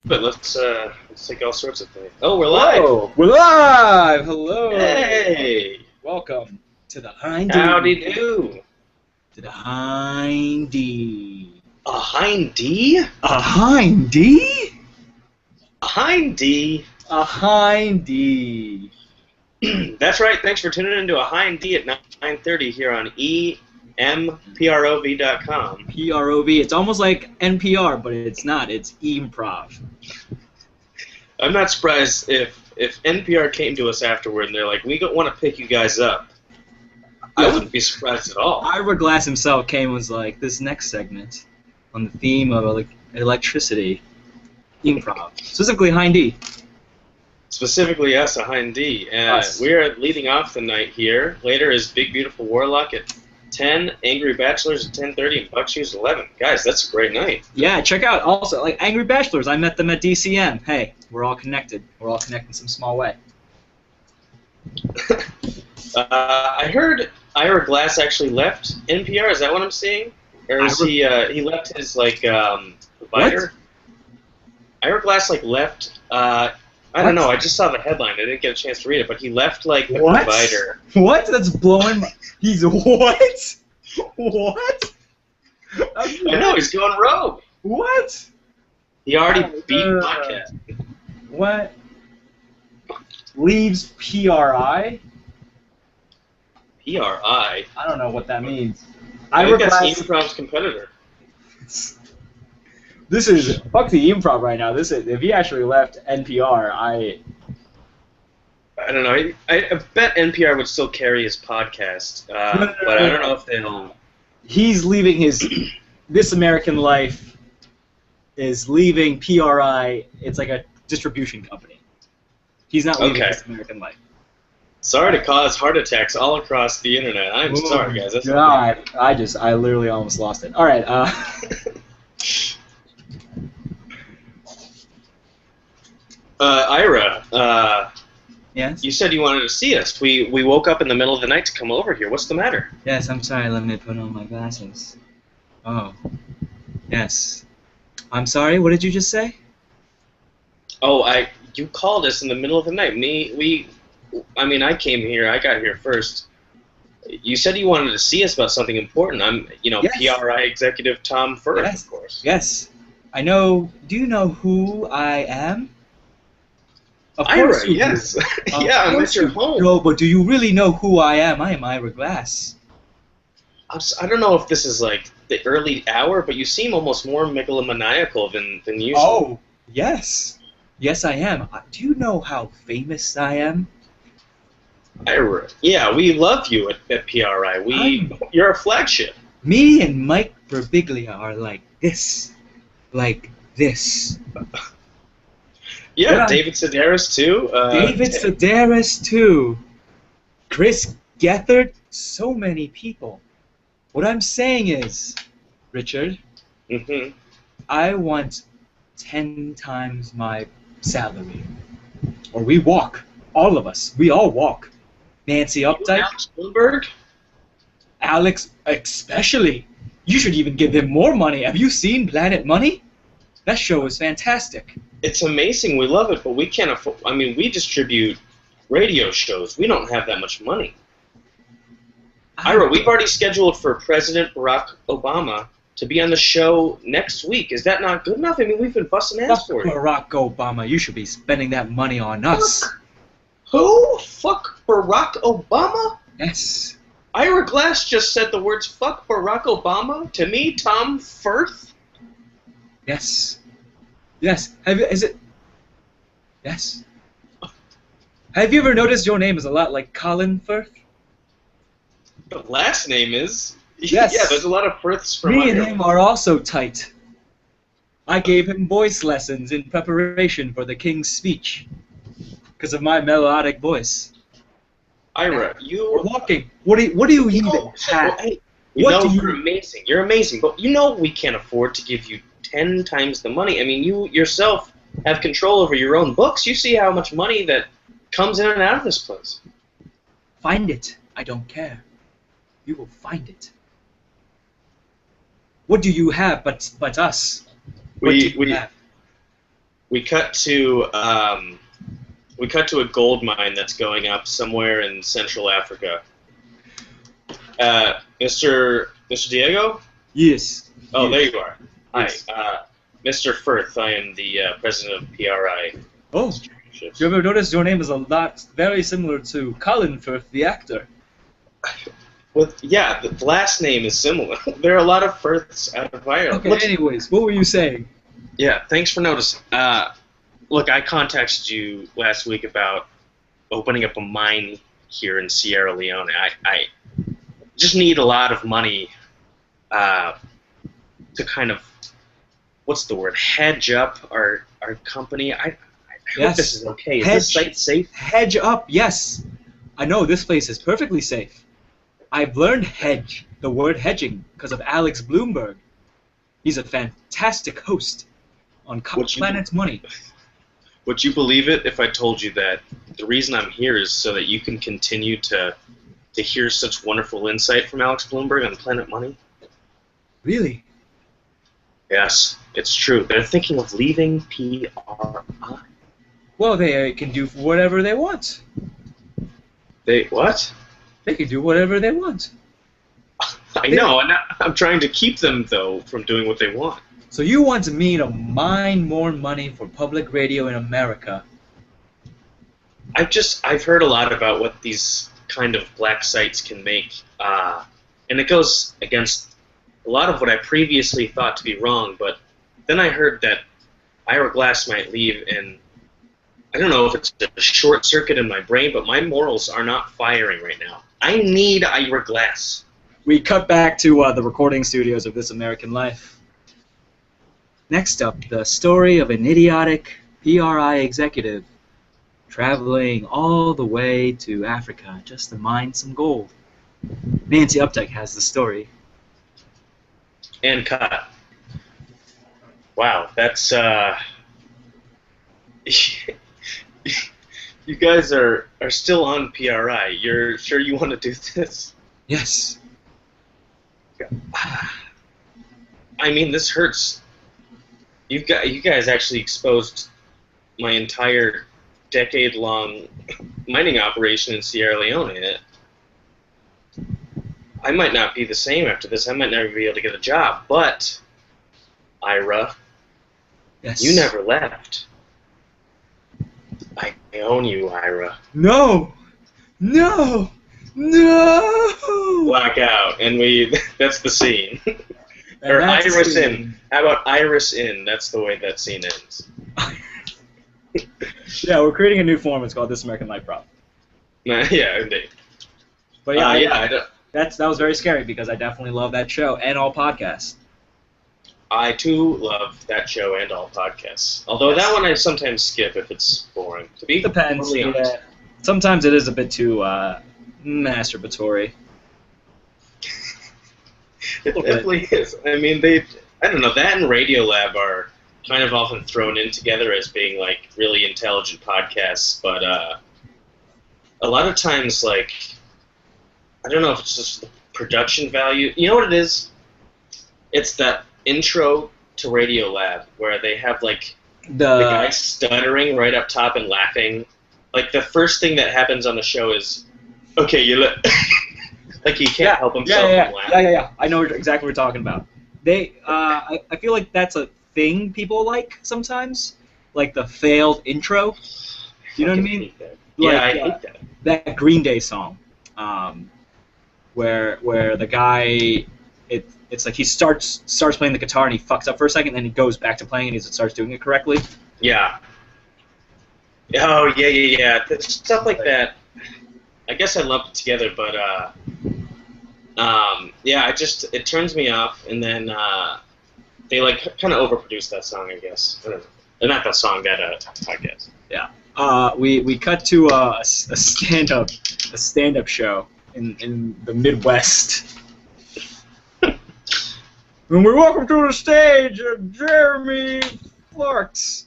But let's take all sorts of things. Oh, we're live. Whoa, we're live! Hello! Hey, Welcome to the Hind howdy D. do. To the Hind D. A Hind D? A Hind D? A Hind D. A Hind D. That's right. Thanks for tuning in to a Hind D at 9:30 here on E-mprov.com. PROV. It's almost like NPR, but it's not. It's E-mprov. I'm not surprised if NPR came to us afterward and they're like, we don't want to pick you guys up. I wouldn't be surprised at all. Ira Glass himself came and was like, this next segment on the theme of electricity, E-mprov. Specifically Hind D. Specifically us, a Hind D. We're leading off the night here. Later is Big Beautiful Warlock at 10, Angry Bachelors at 10:30, and Buck Shoes at 11. Guys, that's a great night. Yeah, check out also like Angry Bachelors. I met them at DCM. Hey, we're all connected. We're all connected in some small way. I heard Ira Glass actually left NPR. Is that what I'm seeing? Or is he left his provider? What? Ira Glass left. I don't know. I just saw the headline. I didn't get a chance to read it, but he left the provider. What? That's blowing. He's what? What? I know he's going rogue. What? He already beat podcast. What? Leaves PRI? PRI. I don't know what that means. I think that's Glass. E-improv's competitor. This is fuck the improv right now. This is if he actually left NPR, I don't know. I bet NPR would still carry his podcast, but I don't know if they'll. He's leaving his This American Life is leaving PRI. It's like a distribution company. He's not leaving This American Life. Sorry to cause heart attacks all across the internet. I'm sorry, guys. That's God, I literally almost lost it. All right. Ira, yes? You said you wanted to see us. We woke up in the middle of the night to come over here. What's the matter? Yes, I'm sorry. Let me put on my glasses. Oh. Yes. I'm sorry. What did you just say? Oh, you called us in the middle of the night. I came here. I got here first. You said you wanted to see us about something important. I'm, Yes. PRI executive Tom Firth, Yes. of course. Yes. I know. Do you know who I am? Of Ira, course you yes. do. Yeah, I'm at your home. No, but do you really know who I am? I am Ira Glass. I don't know if this is the early hour, but you seem almost more megalomaniacal than usual. Oh, yes. Yes, I am. Do you know how famous I am? Ira, yeah, we love you at PRI. You're a flagship. Me and Mike Birbiglia are like this. Like this. Yeah, David Sedaris too. David Sedaris too. Chris Gethard. So many people. What I'm saying is, Richard, I want 10 times my salary. Or we walk. All of us. We all walk. Nancy Updike. Alex Bloomberg? Alex, especially. You should even give him more money. Have you seen Planet Money? That show is fantastic. It's amazing. We love it, but we can't afford. We distribute radio shows. We don't have that much money. Ira, we've already scheduled for President Barack Obama to be on the show next week. Is that not good enough? We've been busting ass for you. Barack Obama. You should be spending that money on us. Who? Fuck Barack Obama? Yes. Ira Glass just said the words "fuck Barack Obama" to me, Tom Firth. Yes. Yes. Yes. Have you ever noticed your name is a lot like Colin Firth? The last name is. Yes. Yeah, there's a lot of Firths from Me and Ireland. him are also tight. I gave him voice lessons in preparation for the King's speech because of my melodic voice. Ira, We're you. walking. What do you even have? Hey, you're amazing. You're amazing, but we can't afford to give you 10 times the money. You yourself have control over your own books. You see how much money that comes in and out of this place. Find it. I don't care. You will find it. What do you have but us? What do you have? we cut to a gold mine that's going up somewhere in Central Africa. Mr. Diego? Yes. Oh, yes. there you are. Yes. Hi, Mr. Firth. I am the president of PRI. Oh, you ever noticed your name is a lot very similar to Colin Firth, the actor? Well, yeah, the last name is similar. There are a lot of Firths out of Ireland. Okay, anyways, what were you saying? Yeah, thanks for noticing. Look, I contacted you last week about opening up a mine here in Sierra Leone. I just need a lot of money to kind of, what's the word, hedge up our company. I hope this is okay. Is this site safe? Hedge up, yes. I know this place is perfectly safe. I've learned the word hedging, because of Alex Bloomberg. He's a fantastic host on Planet Money. Would you believe it if I told you that the reason I'm here is so that you can continue to hear such wonderful insight from Alex Bloomberg on Planet Money? Really? Yes, it's true. They're thinking of leaving PRI. Well, they can do whatever they want. They what? They can do whatever they want. I know, and I'm trying to keep them, though, from doing what they want. So you want me to mine more money for public radio in America? I've heard a lot about what these kind of black sites can make, and it goes against a lot of what I previously thought to be wrong, but then I heard that Ira Glass might leave, and I don't know if it's a short circuit in my brain, but my morals are not firing right now. I need Ira Glass. We cut back to the recording studios of This American Life. Next up, the story of an idiotic PRI executive traveling all the way to Africa just to mine some gold. Nancy Updike has the story. And cut. Wow, that's you guys are still on PRI. You're sure you want to do this? Yes. I mean, this hurts. You guys actually exposed my entire decade-long mining operation in Sierra Leone. I might not be the same after this. I might never be able to get a job. But, Ira, Yes. you never left. I own you, Ira. No! No! No! Blackout, and that's the scene. And Or that's Iris the- in. How about Iris in? That's the way that scene ends. Yeah, we're creating a new form. It's called This American Life Prop. Yeah, indeed. But yeah, I don't. that was very scary because I definitely love that show and all podcasts. I too love that show and all podcasts. Although that one I sometimes skip if it's boring. To be Depends. totally honest. Yeah. Sometimes it is a bit too masturbatory. It definitely is. I mean, I don't know, that and Radiolab are kind of often thrown in together as being, like, really intelligent podcasts, but a lot of times, like, I don't know if it's just the production value. You know what it is? It's that intro to Radiolab where they have, like, the guy stuttering right up top and laughing. Like, the first thing that happens on the show is, okay, like, he can't help himself from laughing. Yeah. I know exactly what you're talking about. I feel like that's a thing people like sometimes, like the failed intro. You know what I mean? Yeah, I hate that. That Green Day song, where the guy, it's like he starts playing the guitar and he fucks up for a second, then he goes back to playing and he starts doing it correctly. Yeah. Oh, yeah. Stuff like that. I guess I lumped it together, but yeah, it turns me off, and then they like kind of overproduce that song, I guess. I don't know. Not that song, that podcast. Yeah. We cut to a stand-up show in the Midwest. And we welcome to the stage Jeremy Flarks.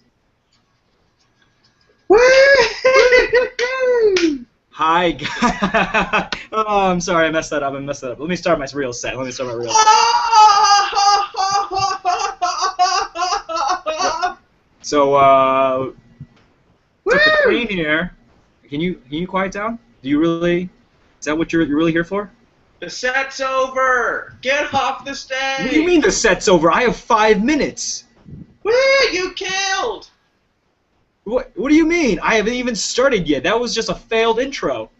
Hi, guys. Oh, I'm sorry, I messed that up. Let me start my real set. So, took the Woo! train here. Can you quiet down? Do you really? Is that what you're really here for? The set's over. Get off the stage. What do you mean the set's over? I have 5 minutes. Woo! You killed. What do you mean? I haven't even started yet. That was just a failed intro.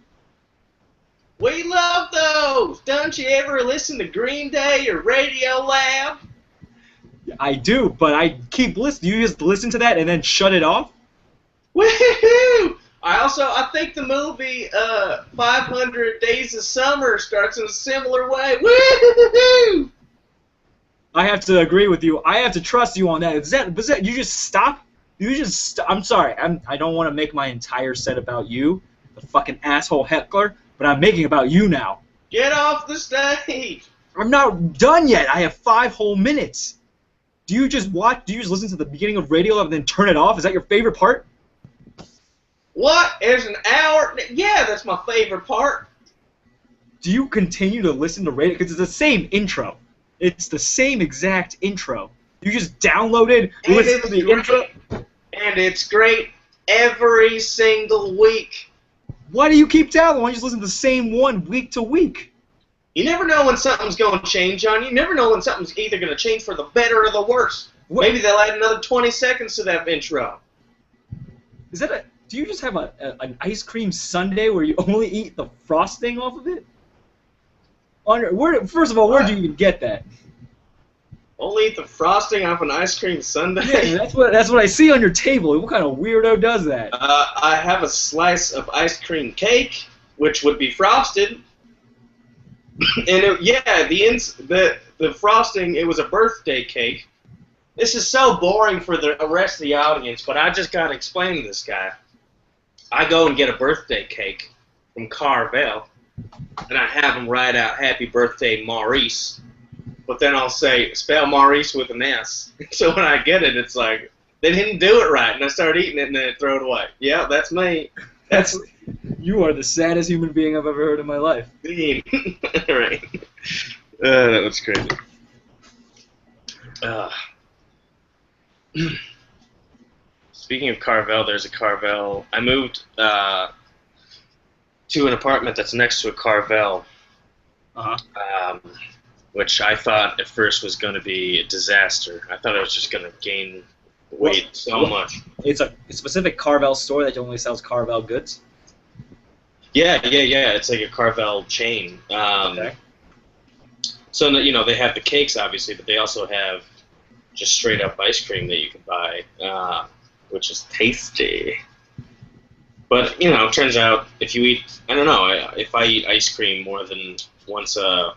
We love those. Don't you ever listen to Green Day or Radio Lab? I do, but I keep listening. You just listen to that and then shut it off? Woohoo! I think the movie 500 Days of Summer starts in a similar way. Woohoo! I have to agree with you. I have to trust you on that. Is that you just stop? I'm sorry. I don't want to make my entire set about you, the fucking asshole heckler, but I'm making it about you now. Get off the stage. I'm not done yet. I have 5 whole minutes. Do you just listen to the beginning of Radio Lab and then turn it off? Is that your favorite part? What? There's an hour? Yeah, that's my favorite part. Do you continue to listen to radio? Because it's the same intro. It's the same exact intro. You just downloaded, listen to the intro. And it's great every single week. Why do you keep downloading? Why don't you just listen to the same one week to week? You never know when something's going to change on you. You never know when something's either going to change for the better or the worse. What? Maybe they'll add another 20 seconds to that intro. Is that do you just have an ice cream sundae where you only eat the frosting off of it? First of all, where do you even get that? Only eat the frosting off an ice cream sundae? Yeah, that's what I see on your table. What kind of weirdo does that? I have a slice of ice cream cake, which would be frosted. And the frosting, it was a birthday cake. This is so boring for the rest of the audience, but I just got to explain to this guy. I go and get a birthday cake from Carvel, and I have him write out "Happy Birthday, Maurice," but then I'll say, spell Maurice with an S. So when I get it, it's like, they didn't do it right, and I start eating it, and then I throw it away. Yeah, that's me. You are the saddest human being I've ever heard in my life. Right. That was crazy. Speaking of Carvel, there's a Carvel. I moved to an apartment that's next to a Carvel, which I thought at first was going to be a disaster. I thought I was just going to gain weight so much. It's a specific Carvel store that only sells Carvel goods? Yeah. It's like a Carvel chain. Okay. So, they have the cakes, obviously, but they also have just straight-up ice cream that you can buy, which is tasty. But, it turns out if you eat, I don't know, if I eat ice cream more than once a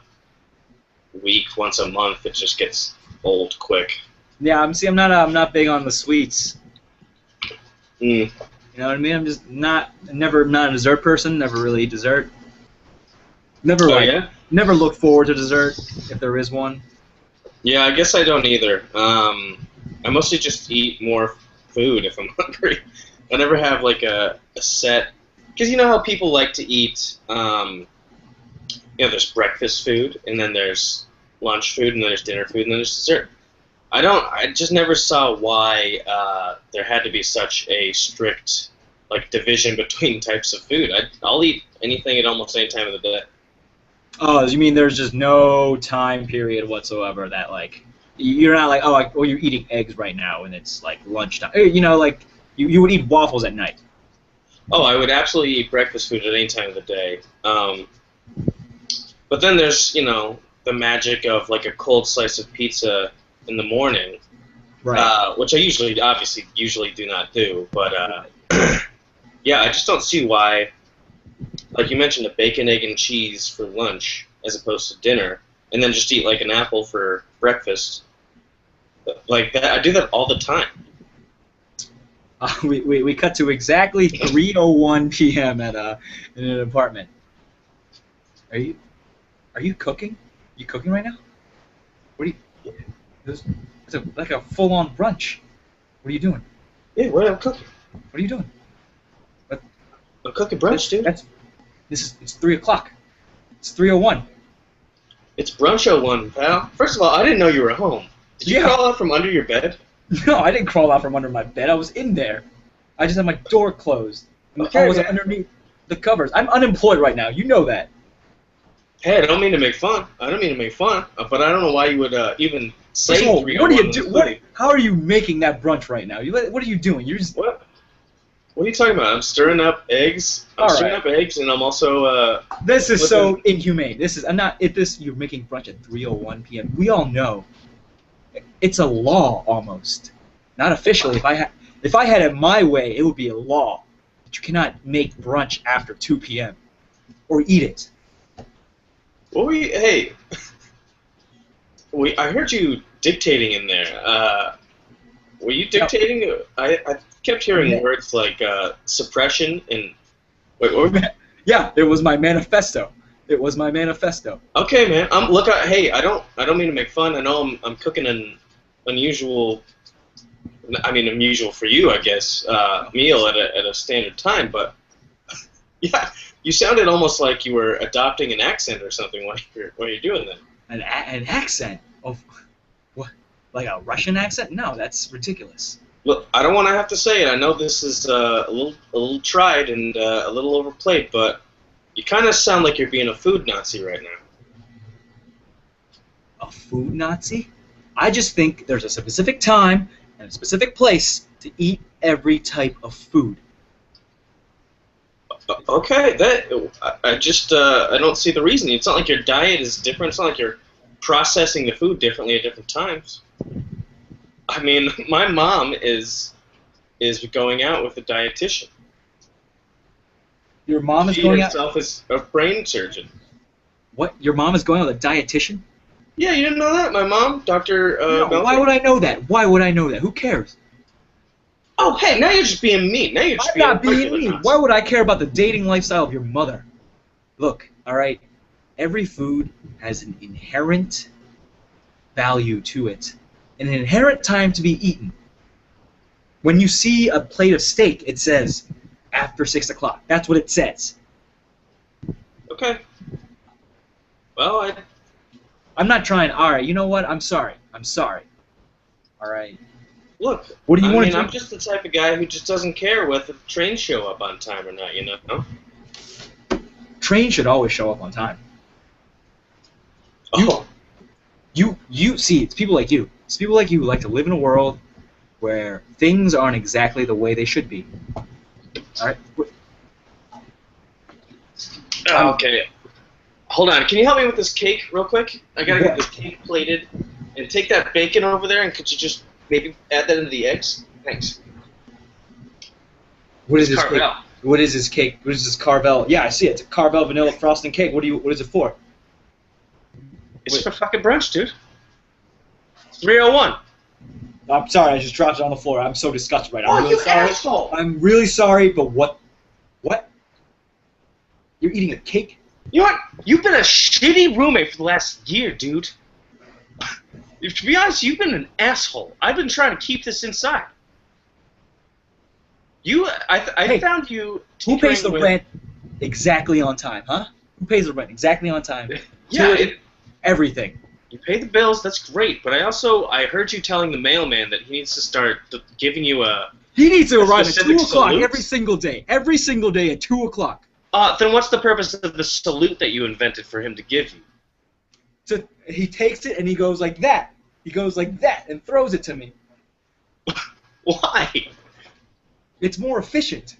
week, once a month, it just gets old quick. Yeah, I'm not big on the sweets. Mm. You know what I mean? I'm just not a dessert person. Never really eat dessert. Never look forward to dessert if there is one. Yeah, I guess I don't either. I mostly just eat more food if I'm hungry. I never have like a set, because you know how people like to eat. There's breakfast food, and then there's lunch food, and then there's dinner food, and then there's dessert. I just never saw why there had to be such a strict division between types of food. I'll eat anything at almost any time of the day. Oh, you mean there's just no time period whatsoever that you're not like you're eating eggs right now and it's lunchtime. You would eat waffles at night. Oh, I would absolutely eat breakfast food at any time of the day. But then there's the magic of a cold slice of pizza in the morning, right? Which I usually do not do. But yeah, I just don't see why. Like you mentioned, a bacon, egg, and cheese for lunch as opposed to dinner, and then just eat an apple for breakfast. Like that, I do that all the time. We cut to exactly 3:01 p.m. in an apartment. Are you cooking? You cooking right now? What are you? It's like a full-on brunch. What are you doing? Yeah, I'm cooking. What are you doing? I'm cooking brunch, dude. It's 3 o'clock. It's 3:01. It's brunch 01, pal. First of all, I didn't know you were home. Did you crawl out from under your bed? No, I didn't crawl out from under my bed. I was in there. I just had my door closed. Okay, I was man. underneath the covers. I'm unemployed right now. You know that. Hey, I don't mean to make fun. I don't mean to make fun, but I don't know why you would even say So, 301. what are you do? How are you making that brunch right now? What are you doing? You're just. What? What are you talking about? I'm stirring up eggs. I'm stirring up eggs, and I'm also. This is so inhumane. I'm not. You're making brunch at 3:01 p.m. We all know. It's a law almost. Not officially. If I had it my way, it would be a law that you cannot make brunch after 2 p.m. or eat it. What were you? Hey, I heard you dictating in there. Were you dictating? I kept hearing words like suppression and. Wait, what were Yeah, it was my manifesto. It was my manifesto. Okay, man. Hey, I don't mean to make fun. I know I'm cooking an unusual. I mean, unusual for you, I guess. Meal at a standard time, but yeah, you sounded almost like you were adopting an accent or something while you're doing that. An accent of what? Like a Russian accent? No, that's ridiculous. Look, I don't want to have to say it. I know this is a little tried and a little overplayed, but you kind of sound like you're being a food Nazi right now. A food Nazi? I just think there's a specific time and a specific place to eat every type of food. Okay, I don't see the reason. It's not like your diet is different. It's not like you're processing the food differently at different times. I mean, my mom is going out with a dietitian. Your mom is she going out? She herself is a brain surgeon. What? Your mom is going out with a dietitian? Yeah, you didn't know that? My mom, Dr. No, why would I know that? Why would I know that? Who cares? Oh, hey, now you're just being mean. Now you're just I'm not being mean. Why would I care about the dating lifestyle of your mother? Look, all right, every food has an inherent value to it, an inherent time to be eaten. When you see a plate of steak, it says after 6 o'clock. That's what it says. Okay. Well, I'm not trying. All right, you know what? I'm sorry. I'm sorry. All right. Look, what do you want to do? I'm just the type of guy who just doesn't care whether the trains show up on time or not, you know? Trains should always show up on time. Oh. You see, it's people like you. It's people like you who like to live in a world where things aren't exactly the way they should be. All right? Okay. Hold on. Can you help me with this cake real quick? I gotta get this cake plated. And take that bacon over there, and could you just maybe add that into the eggs? Thanks. What is this cake? What is this cake? What is this Carvel? Yeah, I see it. It's a Carvel vanilla frosting cake. What is it for? It's for fucking brunch, dude. 301. I'm sorry, I just dropped it on the floor. I'm so disgusted right now. Oh, I'm really you sorry. asshole! I'm really sorry, but what? What? You're eating a cake? You know what? You've been a shitty roommate for the last year, dude. To be honest, you've been an asshole. I've been trying to keep this inside. I found you. Who pays the rent exactly on time, huh? Who pays the rent exactly on time? Yeah, everything. You pay the bills. That's great. But I heard you telling the mailman that he needs to start giving you a. He needs to arrive at 2 o'clock salute? every single day. Every single day at 2 o'clock. Then what's the purpose of the salute that you invented for him to give you? So he takes it and he goes like that. He goes like that and throws it to me. Why? It's more efficient.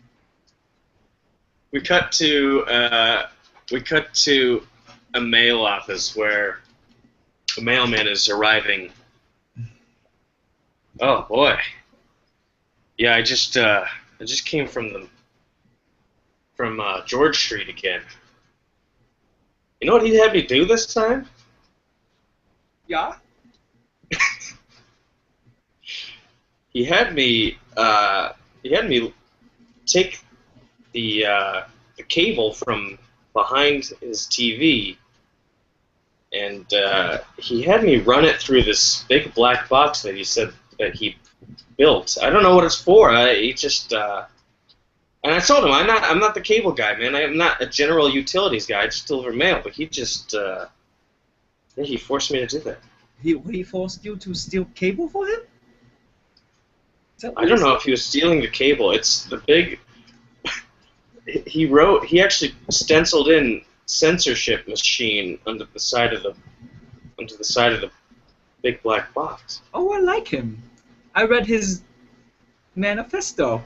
We cut to a mail office where a mailman is arriving. Oh boy. Yeah, I just came from George Street again. You know what he had me do this time? Yeah. He had me take the cable from behind his TV, and he had me run it through this big black box that he said that he built. I don't know what it's for. He just and I told him I'm not the cable guy, man. I'm not a general utilities guy. I just deliver mail. But he just he forced me to do that. He forced you to steal cable for him? I don't know if he was stealing the cable. It's the big. He actually stenciled in censorship machine under the side of the big black box. Oh, I like him. I read his manifesto.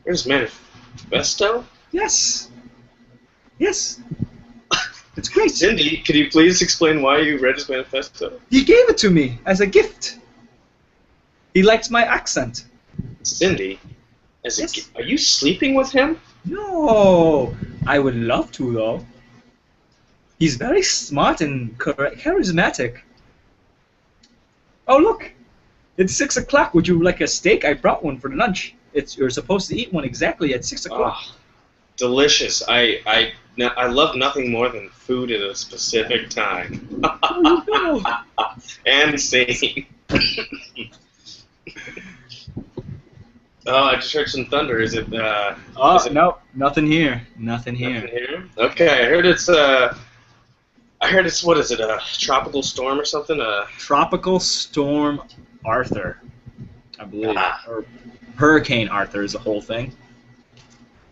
Where's manifesto? Yes. Yes. It's great. Cindy, could you please explain why you read his manifesto? He gave it to me as a gift. He likes my accent. Cindy, are you sleeping with him? No. I would love to, though. He's very smart and charismatic. Oh, look. It's 6 o'clock. Would you like a steak? I brought one for lunch. You're supposed to eat one exactly at 6 o'clock. Oh, delicious. I love nothing more than food at a specific time. Oh, no. And scene. Oh, I just heard some thunder. Is it? No, nothing here. Nothing here. Nothing here. Okay, I heard it's what is it? A tropical storm or something? Tropical Storm Arthur, I believe, or Hurricane Arthur is the whole thing.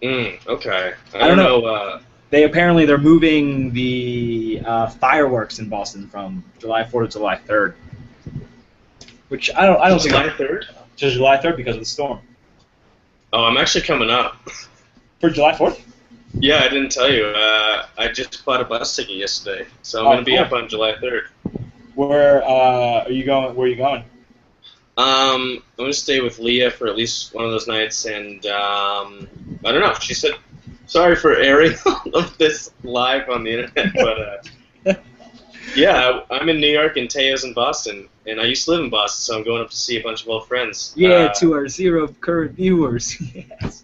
Okay. I don't know. They're moving the fireworks in Boston from July 4th to July 3rd. Which I don't think. July 3rd? To July 3rd because of the storm. Oh, I'm actually coming up. For July 4th? Yeah, I didn't tell you. I just bought a bus ticket yesterday, so I'm going to be up on July 3rd. Where are you going? Where are you going? I'm going to stay with Leah for at least one of those nights, and I don't know. She said, sorry for airing all of this live on the internet, but yeah, I'm in New York, and Teo's in Boston, and I used to live in Boston, so I'm going up to see a bunch of old friends. Yeah, to our 0 current viewers. Yes.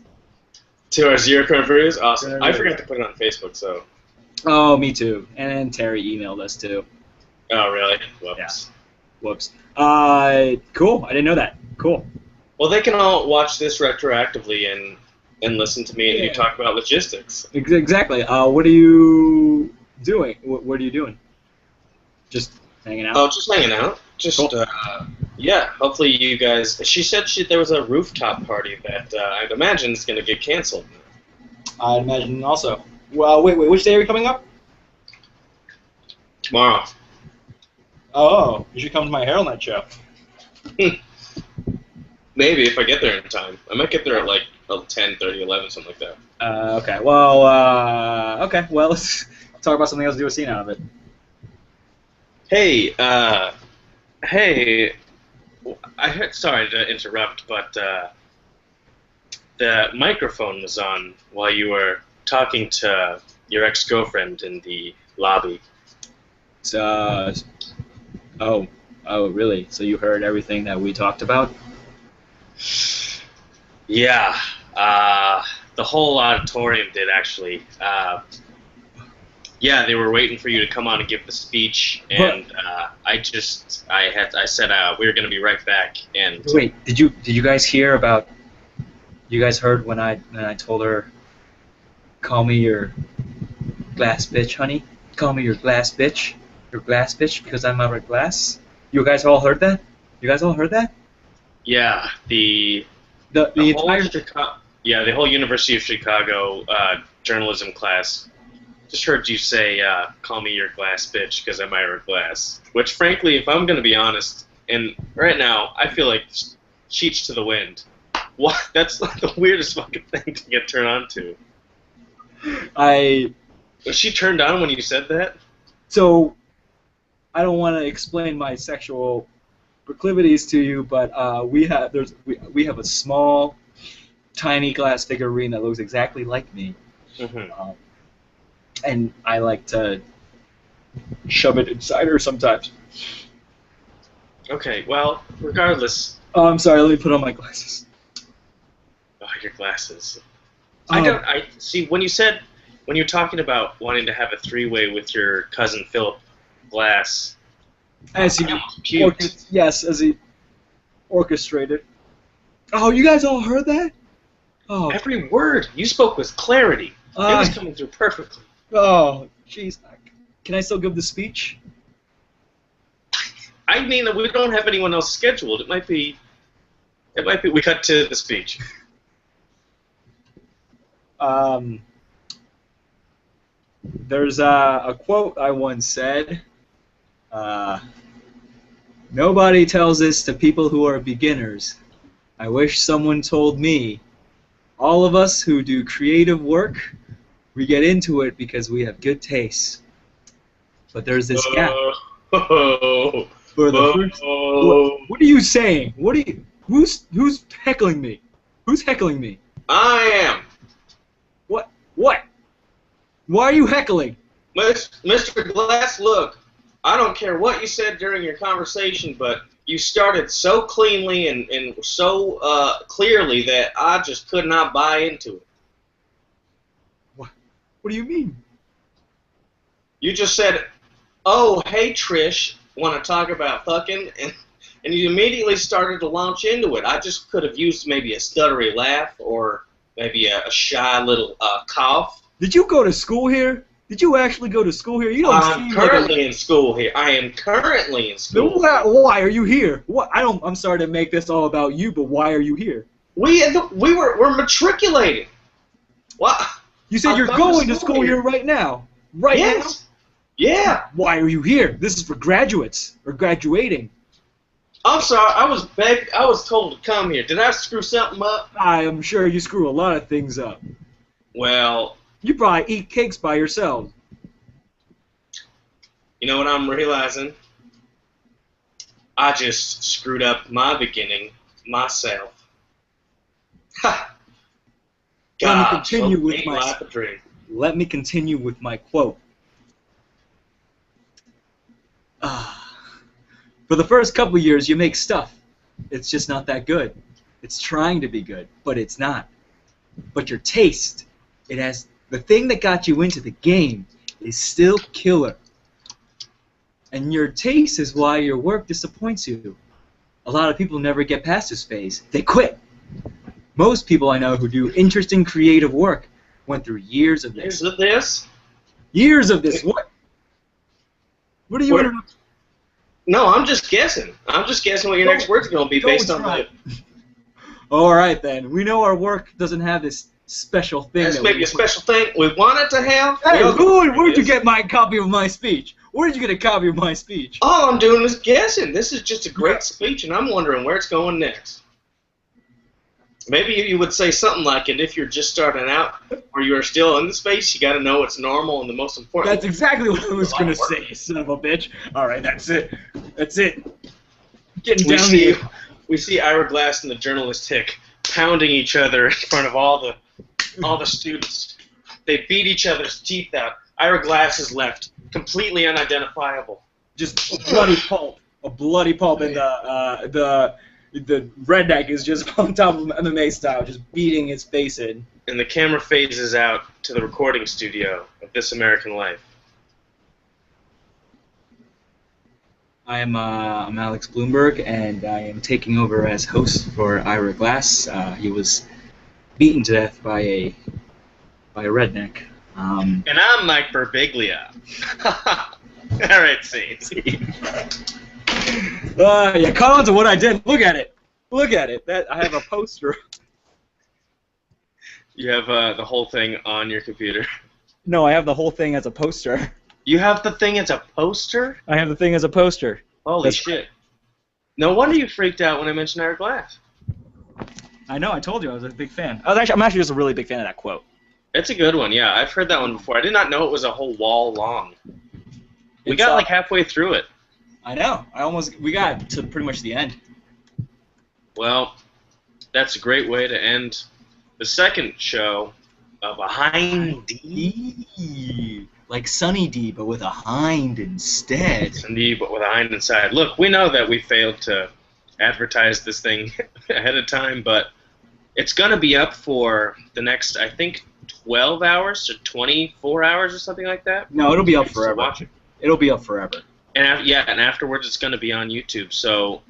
To our 0 current viewers? Awesome. I forgot to put it on Facebook, so. Oh, me too. And Terry emailed us too. Oh, really? Whoops. Yeah. Whoops. Cool. I didn't know that. Cool. Well, they can all watch this retroactively and listen to me and you talk about logistics. Exactly. What are you doing? What are you doing? Just hanging out? Oh, just hanging out. Just, cool. Yeah, hopefully you guys... She said there was a rooftop party that I'd imagine is going to get canceled. I'd imagine also. Well, wait, which day are you coming up? Tomorrow. Oh, you should come to my Herald Night show. Maybe, if I get there in time. I might get there at like 10:30, 11, something like that. Okay. Well, let's talk about something else to do a scene out of it. Hey, I heard, sorry to interrupt, but the microphone was on while you were talking to your ex-girlfriend in the lobby. Oh, really? So you heard everything that we talked about? Yeah, the whole auditorium did, actually. Yeah, they were waiting for you to come on and give the speech, and I said we were going to be right back. And wait, did you guys hear about? You guys heard when I told her, call me your glass bitch, honey. Call me your glass bitch, because I'm out of glass. You guys all heard that? You guys all heard that? Yeah, the entire the whole University of Chicago journalism class. Just heard you say, call me your glass bitch because I'm Ira Glass. Which, frankly, if I'm going to be honest, and right now, I feel like sheets to the wind. What? That's like the weirdest fucking thing to get turned on to. Was she turned on when you said that? So, I don't want to explain my sexual proclivities to you, but we have a small, tiny glass figurine that looks exactly like me. Mm-hmm. And I like to shove it inside her sometimes. Okay, well, regardless. Oh, I'm sorry. Let me put on my glasses. Oh, your glasses. I see. When you're talking about wanting to have a three-way with your cousin Philip Glass, as he orchestrated. Oh, you guys all heard that? Oh, every word you spoke with clarity. It was coming through perfectly. Oh, jeez. Can I still give the speech? I mean, we don't have anyone else scheduled. It might be It might be. We cut to the speech. There's a quote I once said. Nobody tells this to people who are beginners. I wish someone told me. All of us who do creative work, we get into it because we have good taste. But there's this gap. For the first, what are you saying? What are you? Who's heckling me? Who's heckling me? I am. What? What? Why are you heckling? Mr. Glass, look, I don't care what you said during your conversation, but you started so cleanly and so clearly that I just could not buy into it. What do you mean? You just said, oh, hey, Trish, want to talk about fucking? And you immediately started to launch into it. I just could have used maybe a stuttery laugh or maybe a shy little cough. Did you go to school here? Did you actually go to school here? You don't I'm seem currently in school here. I am currently in school. Why are you here? What? I'm sorry to make this all about you, but why are you here? We're matriculating. What? You said you're going to school here right now. Right now? Yes. Yeah. Why are you here? This is for graduates or graduating. I'm sorry. I was told to come here. Did I screw something up? I am sure you screw a lot of things up. Well, you probably eat cakes by yourself. You know what I'm realizing? I just screwed up my beginning myself. Ha! God, Let me continue with my life a dream. Let me continue with my quote. For the first couple years, you make stuff. It's just not that good. It's trying to be good, but it's not. But your taste, it has the thing that got you into the game is still killer. And your taste is why your work disappoints you. A lot of people never get past this phase. They quit. Most people I know who do interesting creative work went through years of this. Years of this? Years of this. What? What are you interrupting? No, I'm just guessing. I'm just guessing what your next word's going to be based on the... All right, then. We know our work doesn't have this special thing. That's maybe a special thing we want it to have. Hey, where'd you get my copy of my speech? Where did you get a copy of my speech? All I'm doing is guessing. This is just a great speech, and I'm wondering where it's going next. Maybe you would say something like, and if you're just starting out, or you're still in the space, you got to know what's normal and the most important. That's exactly what I was going to say, you son of a bitch. All right, that's it. That's it. Getting down to you. We see Ira Glass and the journalist Hick pounding each other in front of all the students. They beat each other's teeth out. Ira Glass is left completely unidentifiable. Just a bloody pulp. A bloody pulp, and the redneck is just on top of him MMA style, just beating his face in. And the camera phases out to the recording studio of This American Life. I'm Alex Bloomberg, and I am taking over as host for Ira Glass. He was beaten to death by a redneck. And I'm Mike Birbiglia. All right, see. Yeah, call on to what I did. Look at it. Look at it. That I have a poster. You have the whole thing on your computer. No, I have the whole thing as a poster. You have the thing as a poster? I have the thing as a poster. Holy shit. No wonder you freaked out when I mentioned Ira Glass. I know, I told you I was a big fan. I'm actually just a really big fan of that quote. It's a good one, yeah. I've heard that one before. I did not know it was a whole wall long. We got like halfway through it. I know. We got to pretty much the end. Well, that's a great way to end the second show of a Hind D. Like Sunny D, but with a hind instead. Sunny D, but with a hind inside. Look, we know that we failed to advertise this thing ahead of time, but it's going to be up for the next, I think, 12 hours to 24 hours or something like that. No, it'll be up forever. Watch it. It'll be up forever. And yeah, and afterwards it's going to be on YouTube. So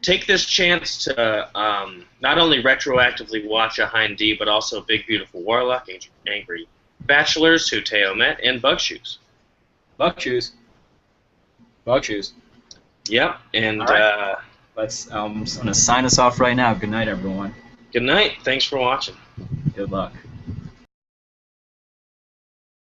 take this chance to not only retroactively watch a Hind D, but also Big Beautiful Warlock, Angry Bachelors, Who Teo Met, and Bug Shoes. Bug Shoes. Bug Shoes. Yep, and right. I'm just gonna sign us off right now. Good night, everyone. Good night. Thanks for watching. Good luck.